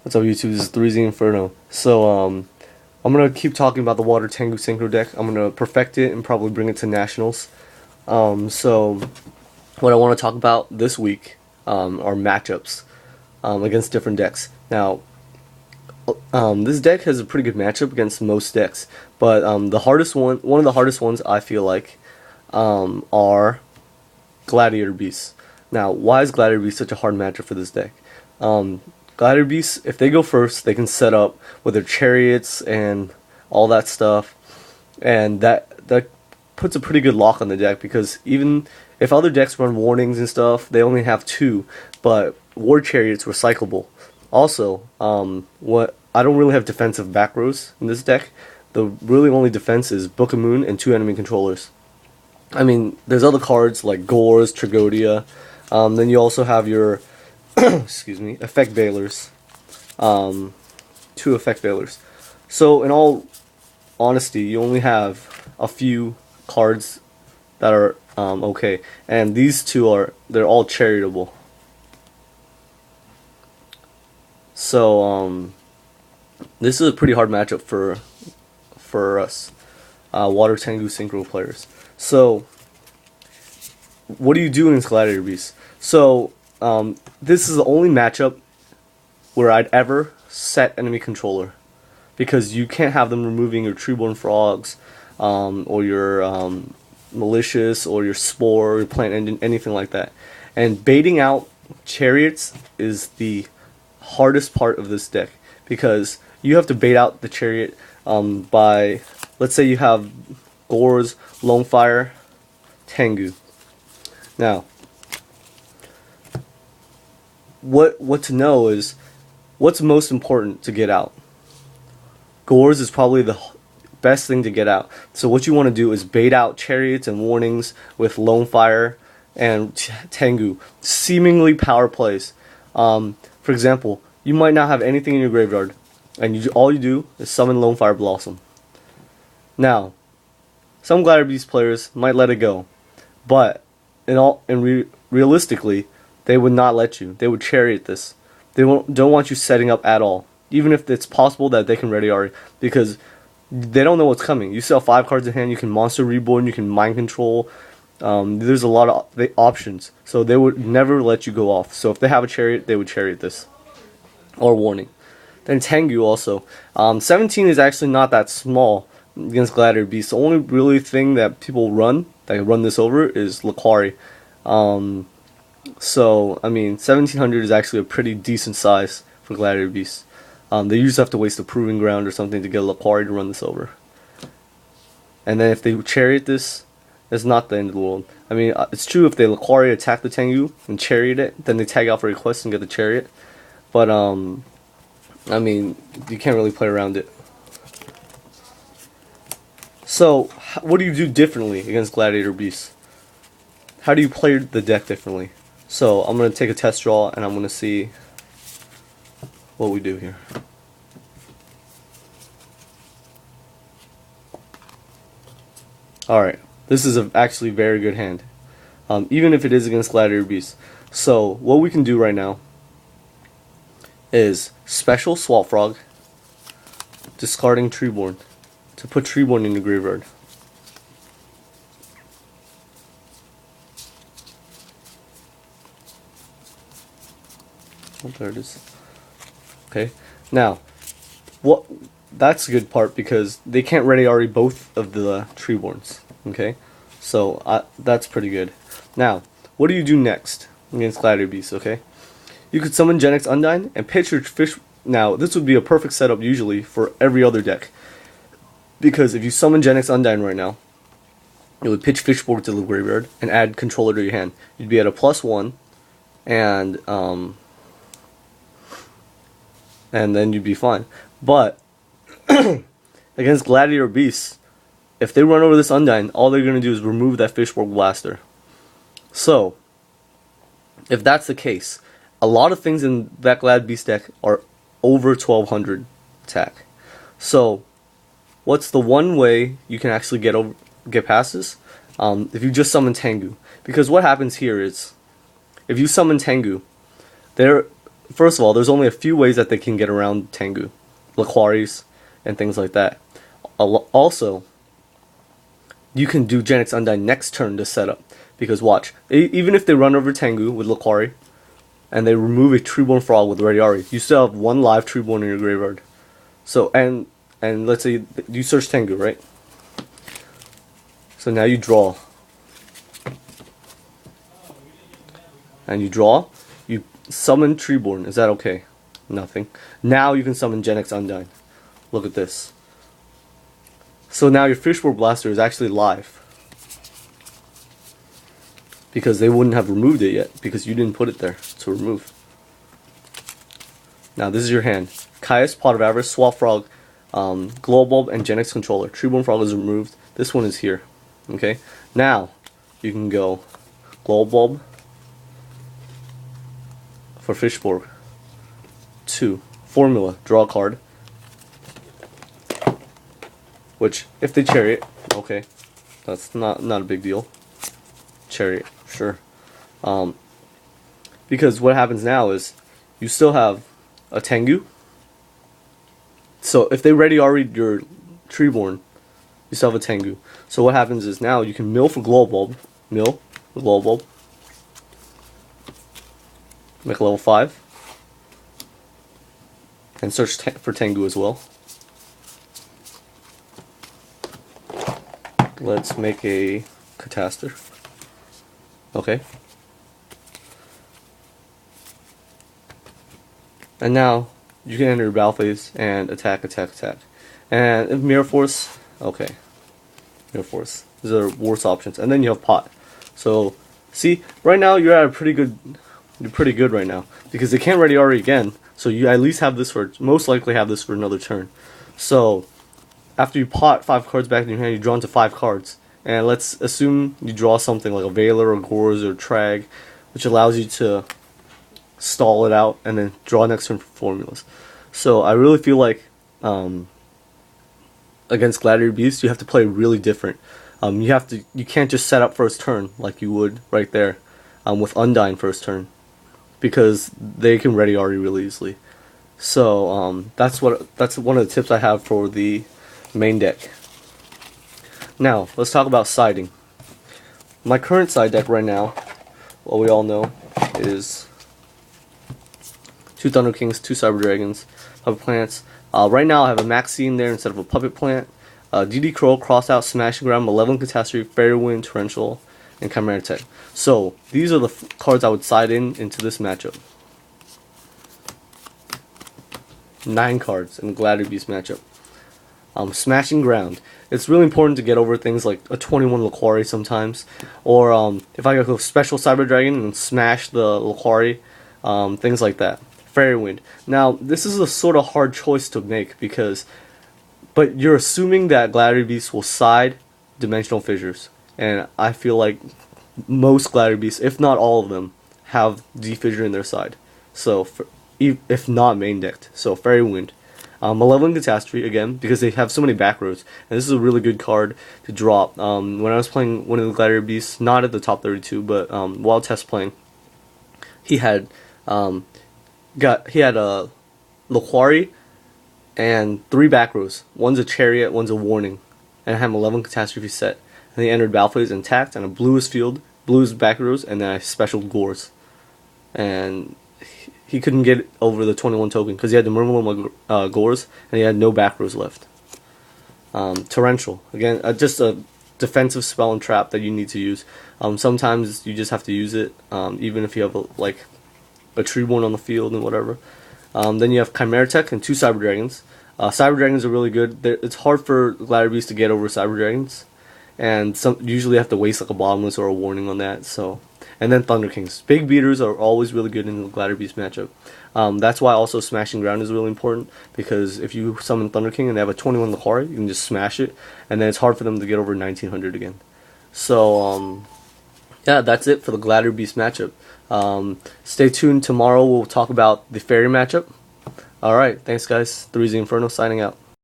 What's up, YouTube? This is 3Z Inferno. I'm gonna keep talking about the Water Tengu Synchro Deck. I'm gonna perfect it and probably bring it to nationals. What I want to talk about this week are matchups against different decks. Now, this deck has a pretty good matchup against most decks, but one of the hardest ones I feel like, are Gladiator Beasts. Now, why is Gladiator Beast such a hard matchup for this deck? Gladiator Beasts, if they go first, they can set up with their chariots and all that stuff, and that puts a pretty good lock on the deck, because even if other decks run warnings and stuff, they only have 2, but war chariots recyclable. Also, I don't really have defensive back rows in this deck. The really only defense is Book of Moon and 2 enemy controllers. I mean, there's other cards like Gores, Tragodia. Then you also have your excuse me, effect veilers. 2 effect veilers. So in all honesty, you only have a few cards that are okay, and these 2 they're all charitable. So this is a pretty hard matchup for us Water Tengu Synchro players. So what do you do against Gladiator Beasts? So this is the only matchup where I'd ever set enemy controller, because you can't have them removing your Treeborn Frogs, or your Malicious, or your Spore, or your Plant Engine, anything like that. And baiting out chariots is the hardest part of this deck, because you have to bait out the chariot by, let's say you have Gores, Lonefire, Tengu. Now, what to know is what's most important to get out. Gores is probably the best thing to get out. So what you want to do is bait out chariots and warnings with Lonefire and Tengu, seemingly power plays. For example, you might not have anything in your graveyard, and all you do is summon Lonefire Blossom. Now, some Gladiator Beast players might let it go, but realistically, they would not let you. They would chariot this. They don't want you setting up at all, even if it's possible that they can ready already, because they don't know what's coming. You still have 5 cards in hand. You can Monster Reborn. You can Mind Control. There's a lot of options, so they would never let you go off. So if they have a chariot, they would chariot this, or warning. Then Tengu also. 17 is actually not that small against Gladiator Beast. The only really thing that people run that can run this over is Laquari. So, I mean, 1700 is actually a pretty decent size for Gladiator Beasts. They usually have to waste a Proving Ground or something to get Laquari to run this over. And then if they chariot this, it's not the end of the world. I mean, it's true if they Laquari attack the Tengu and chariot it, then they tag out for a quest and get the chariot. But, I mean, you can't really play around it. So, what do you do differently against Gladiator Beasts? How do you play the deck differently? So, I'm going to take a test draw, and I'm going to see what we do here. Alright, this is actually a very good hand, even if it is against Gladiator Beasts. So, what we can do right now is special Swamp Frog, discarding Treeborn, to put Treeborn in the graveyard. Oh, there it is. Okay, now, that's a good part, because they can't ready already both of the Treeborns. Okay, so that's pretty good. Now, what do you do next against Gladiator Beasts? Okay, you could summon Genex Undyne and pitch your fish. Now, this would be a perfect setup usually for every other deck, because if you summon Genex Undyne right now, it would pitch Fishboard to the graveyard and add controller to your hand. You'd be at a +1, and then you'd be fine. But against Gladiator Beasts, if they run over this Undyne, all they're going to do is remove that Fishboard Blaster. So, if that's the case, a lot of things in that Glad Beast deck are over 1200 attack. So, what's the one way you can actually get past this? If you just summon Tengu. Because what happens here is, if you summon Tengu, first of all, there's only a few ways that they can get around Tengu, Laquaris, and things like that. Also, you can do Genix Undyne next turn to set up. Because watch, even if they run over Tengu with Laquari, and they remove a Treeborn Frog with Radiari, you still have one live Treeborn in your graveyard. So, and let's say you search Tengu, right? So now you draw. And you draw, you summon Treeborn. Is that okay? Nothing. Now you can summon Genix Undyne. Look at this. So now your Fishborn Blaster is actually live. Because they wouldn't have removed it yet, because you didn't put it there to remove. Now this is your hand. Caius, Pot of Avarice, Swap Frog, Glow Bulb, and Genix Controller. Treeborn Frog is removed. This one is here. Okay? Now, you can go Glow Bulb for Fishborn. 2. Formula, draw a card. Which, if they Chariot, okay, that's not a big deal. Chariot, sure. Because what happens now is you still have a Tengu. So if they already your Treeborn, you still have a Tengu. So what happens is now you can mill for Glow Bulb, mill for Glow Bulb, make a level 5, and search for Tengu as well. Let's make a Catastrophe. Okay. And now you can enter your battle phase and attack. And if Mirror Force, okay. Mirror Force. These are worse options. And then you have Pot. So see, right now you're pretty good right now. Because they can't ready Ari again. So you at least have this most likely have this for another turn. So after you pot 5 cards back in your hand, you draw into 5 cards. And let's assume you draw something like a Veiler or Gores or Trag, which allows you to stall it out and then draw next turn for formulas. So I really feel like against Gladiator Beast, you have to play really different. You can't just set up first turn like you would right there with Undyne first turn, because they can ready Ari really easily. So that's one of the tips I have for the main deck. Now let's talk about siding. My current side deck right now, what we all know, is 2 Thunder Kings, 2 Cyber Dragons, Puppet Plants. Right now I have a Maxine there instead of a Puppet Plant. DD Crow, Cross Out, Smashing Ground, Malevolent Catastrophe, Fairy Wind, Torrential, and Chimera Tech. So these are the cards I would side into this matchup. 9 cards in the Gladiator Beast matchup. Smashing Ground. It's really important to get over things like a 21 Laquari sometimes, or if I go special Cyber Dragon and smash the Laquari, things like that. Fairy Wind. Now this is a sort of hard choice to make but you're assuming that Gladiator Beasts will side Dimensional Fissures, and I feel like most Gladiator Beasts, if not all of them, have D-Fissure in their side. So if not main decked, so Fairy Wind. Malevolent Catastrophe, again, because they have so many back rows. And this is a really good card to drop. When I was playing one of the Gladiator Beasts, not at the top 32, but while test playing, he had a Laquari and 3 back rows. One's a Chariot, one's a Warning. And I had Malevolent Catastrophe set. And he entered battle phase intact, and a bluest field, bluest back rows, and then I special Gores. And he couldn't get over the 21 token because he had the Murmulum Gores and he had no back rows left. Torrential, again, just a defensive spell and trap that you need to use. Sometimes you just have to use it, even if you have a Treeborn on the field and whatever. Then you have Chimera Tech and 2 Cyber Dragons. Cyber Dragons are really good. It's hard for Gladiator Beasts to get over Cyber Dragons, and usually have to waste like a Bottomless or a Warning on that. So. And then Thunder Kings. Big beaters are always really good in the Gladiator Beast matchup. That's why also Smashing Ground is really important, because if you summon Thunder King and they have a 21 Laquari, you can just smash it, and then it's hard for them to get over 1900 again. So, yeah, that's it for the Gladiator Beast matchup. Stay tuned. Tomorrow we'll talk about the Fairy matchup. Alright, thanks guys. 3Z Inferno signing out.